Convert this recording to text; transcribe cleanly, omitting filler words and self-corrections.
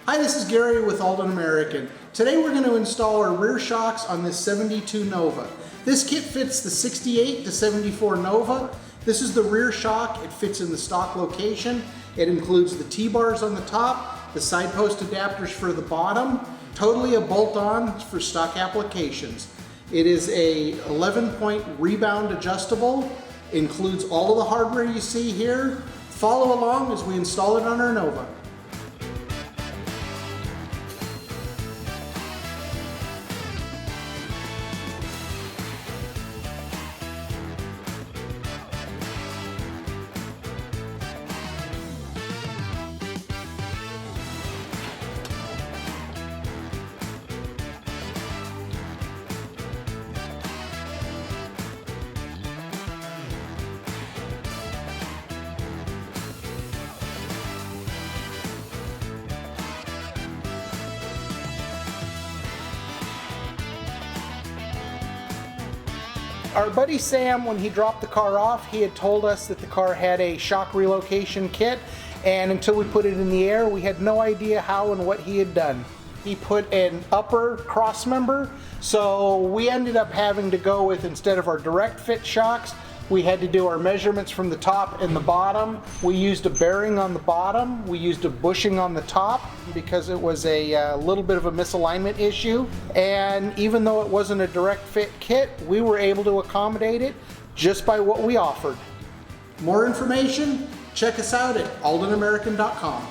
Hi, this is Gary with Aldan American. Today we're going to install our rear shocks on this 72 Nova. This kit fits the 68 to 74 Nova. This is the rear shock. It fits in the stock location. It includes the T-bars on the top, the side post adapters for the bottom, totally a bolt-on for stock applications. It is a 11-point rebound adjustable, includes all of the hardware you see here. Follow along as we install it on our Nova. Our buddy Sam, when he dropped the car off, he had told us that the car had a shock relocation kit, and until we put it in the air, we had no idea how and what he had done. He put an upper cross member, so we ended up having to go with, instead of our direct fit shocks, we had to do our measurements from the top and the bottom. We used a bearing on the bottom. We used a bushing on the top because it was a little bit of a misalignment issue. And even though it wasn't a direct fit kit, we were able to accommodate it just by what we offered. More information? Check us out at aldanamerican.com.